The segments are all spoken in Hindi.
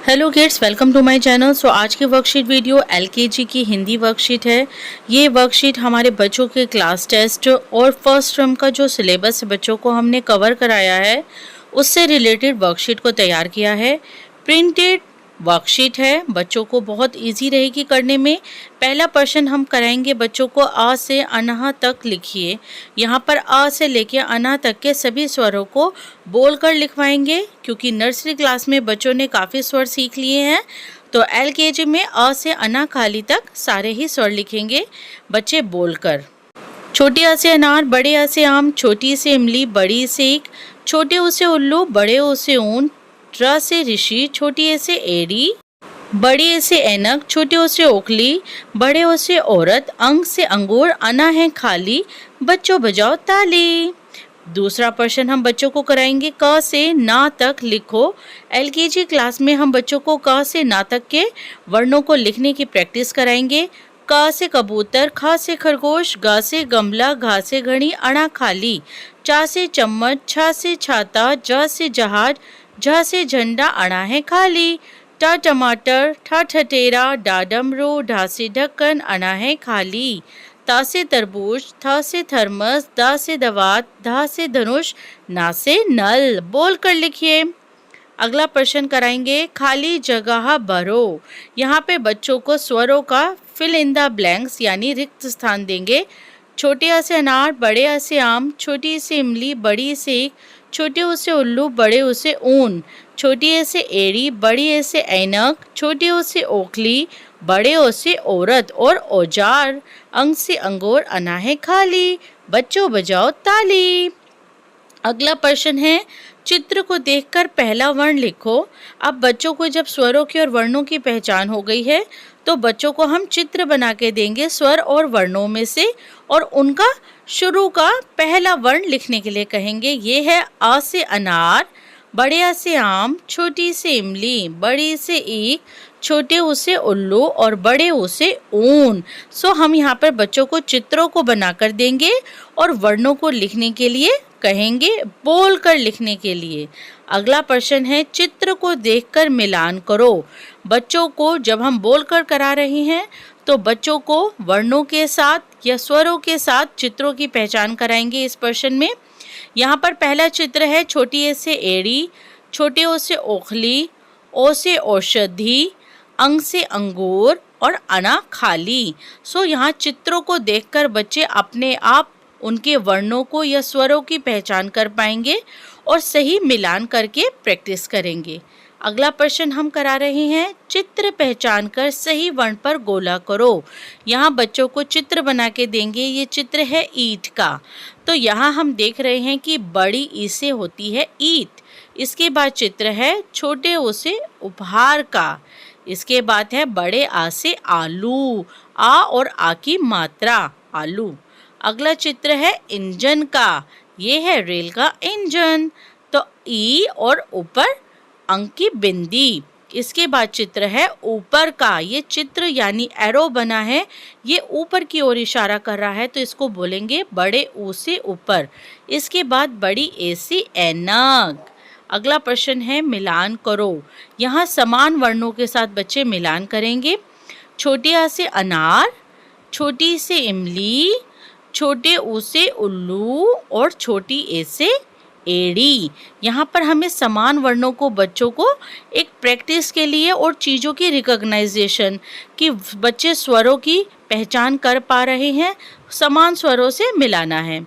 Hello kids, welcome to my channel. So आज की वर्कशीट वीडियो एलकेजी की हिंदी वर्कशीट है। ये वर्कशीट हमारे बच्चों के क्लास टेस्ट और फर्स्ट टर्म का जो सिलेबस बच्चों को हमने कवर कराया है उससे रिलेटेड वर्कशीट को तैयार किया है। प्रिंटेड वर्कशीट है, बच्चों को बहुत इजी रहेगी करने में। पहला प्रश्न हम कराएंगे बच्चों को आ से अनहा तक लिखिए। यहाँ पर आ से लेके अनहा तक के सभी स्वरों को बोलकर लिखवाएंगे, क्योंकि नर्सरी क्लास में बच्चों ने काफ़ी स्वर सीख लिए हैं। तो एलकेजी में आ से अनहा खाली तक सारे ही स्वर लिखेंगे बच्चे बोलकर। छोटी आ से अनार, बड़े आ से आम, छोटी से इमली, बड़ी से ईख, छोटे ऊ से उल्लू, बड़े ऊ से ऊन, र से ऋषि, छोटी ए से एड़ी, बड़ी ए से ऐनक, छोटे ओ से ओखली, बड़े ओ से औरत, अंग से अंगूर, अना है खाली, बच्चों बजाओ ताली। दूसरा प्रश्न हम बच्चों को कराएंगे क से ना तक लिखो। एलकेजी क्लास में हम बच्चों को क से ना तक के वर्णों को लिखने की प्रैक्टिस कराएंगे। क से कबूतर, ख से खरगोश, ग से गमला, घ से घड़ी, अणा खाली, च से चम्मच, छ से छाता, ज से जहाज, झ से झंडा, अणा है खाली, ट टमाटर, ठ ठठेरा, डा डमरू, ढा से ढक्कन, अणा है खाली, ता से तरबूज, थ से थर्मस, दा से दवात, धा से धनुष, ना से नल। बोल कर लिखिए। अगला प्रश्न कराएंगे खाली जगह भरो। यहाँ पे बच्चों को स्वरों का फिल इन द ब्लैंक्स यानी रिक्त स्थान देंगे। छोटे आ से अनार, बड़े आ से आम, छोटी से इमली, बड़ी से ईख, छोटे ऊ से उल्लू, बड़े ऊ से ऊन, छोटी ए से एड़ी, बड़ी ए से ऐनक, छोटे ऊ से ओखली, बड़े ओ से औरत और औजार, अंग से अंगूर, अना है खाली, बच्चों बजाओ ताली। अगला प्रश्न है चित्र को देखकर पहला वर्ण लिखो। अब बच्चों को जब स्वरों की और वर्णों की पहचान हो गई है तो बच्चों को हम चित्र बना के देंगे स्वर और वर्णों में से, और उनका शुरू का पहला वर्ण लिखने के लिए कहेंगे। ये है आ से अनार, बड़े आ से आम, छोटी से इमली, बड़ी से ईख, छोटे ऊ से उल्लू और बड़े ऊ से ऊन। सो हम यहाँ पर बच्चों को चित्रों को बनाकर देंगे और वर्णों को लिखने के लिए कहेंगे, बोलकर लिखने के लिए। अगला प्रश्न है चित्र को देखकर मिलान करो। बच्चों को जब हम बोलकर करा रहे हैं तो बच्चों को वर्णों के साथ या स्वरों के साथ चित्रों की पहचान कराएंगे। इस प्रश्न में यहाँ पर पहला चित्र है छोटी ए से एड़ी, छोटे ओ से ओखली, ओ से औषधि, अंग से अंगूर और अना खाली। सो यहाँ चित्रों को देखकर बच्चे अपने आप उनके वर्णों को या स्वरों की पहचान कर पाएंगे और सही मिलान करके प्रैक्टिस करेंगे। अगला प्रश्न हम करा रहे हैं चित्र पहचान कर सही वर्ण पर गोला करो। यहाँ बच्चों को चित्र बना के देंगे। ये चित्र है ईंट का। तो यहाँ हम देख रहे हैं कि बड़ी ई से होती है ईंट। इसके बाद चित्र है छोटे ओ से उपहार का। इसके बाद है बड़े आ से आलू, आ और आ की मात्रा आलू। अगला चित्र है इंजन का। ये है रेल का इंजन। तो ई और ऊपर अंक की बिंदी। इसके बाद चित्र है ऊपर का। ये चित्र यानी एरो बना है, ये ऊपर की ओर इशारा कर रहा है, तो इसको बोलेंगे बड़े ऊ से ऊपर। इसके बाद बड़ी ए से ऐनक। अगला प्रश्न है मिलान करो। यहाँ समान वर्णों के साथ बच्चे मिलान करेंगे। छोटी आ से अनार, छोटी से इमली, छोटे ऊ से उल्लू और छोटी ए से एड़ी। यहाँ पर हमें समान वर्णों को बच्चों को एक प्रैक्टिस के लिए और चीज़ों की रिकॉग्नाइजेशन कि बच्चे स्वरों की पहचान कर पा रहे हैं, समान स्वरों से मिलाना है।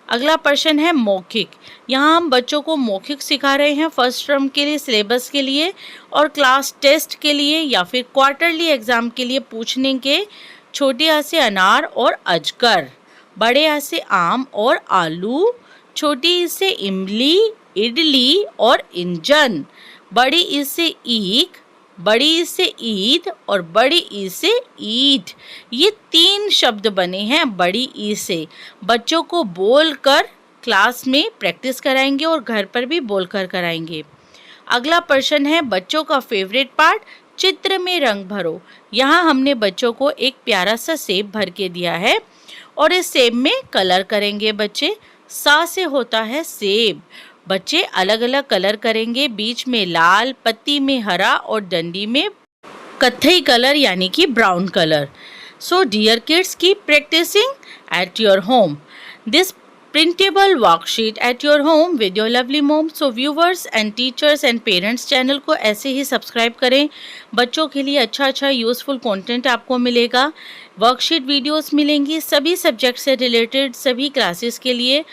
अगला प्रश्न है मौखिक। यहाँ हम बच्चों को मौखिक सिखा रहे हैं फर्स्ट टर्म के लिए, सिलेबस के लिए और क्लास टेस्ट के लिए या फिर क्वार्टरली एग्जाम के लिए पूछने के। छोटी आ से अनार और अजगर, बड़े आ से आम और आलू, छोटी ई से इमली, इडली और इंजन, बड़ी ई से ईख, बड़ी ई से ईद और बड़ी ई से ईद। ये 3 शब्द बने हैं बड़ी ई से। बच्चों को बोलकर क्लास में प्रैक्टिस कराएंगे और घर पर भी बोलकर कराएंगे। अगला प्रश्न है बच्चों का फेवरेट पार्ट, चित्र में रंग भरो। यहाँ हमने बच्चों को एक प्यारा सा सेब भर के दिया है और इस सेब में कलर करेंगे बच्चे। सा से होता है सेब, बच्चे अलग अलग कलर करेंगे, बीच में लाल, पत्ती में हरा और डंडी में कत्थई कलर यानी कि brown colour. So dear kids, keep practicing at your home this printable worksheet at your home with your lovely mom. So viewers and teachers and parents channel को ऐसे ही सब्सक्राइब करें. बच्चों के लिए अच्छा यूज़फुल कंटेंट आपको मिलेगा. वर्कशीट वीडियोस मिलेंगी सभी सब्जेक्ट से रिलेटेड, सभी क्लासेस के लिए,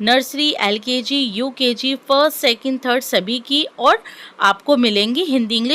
nursery, LKG, UKG, first, second, third सभी की, और आपको मिलेंगी हिंदी, इंग्लिश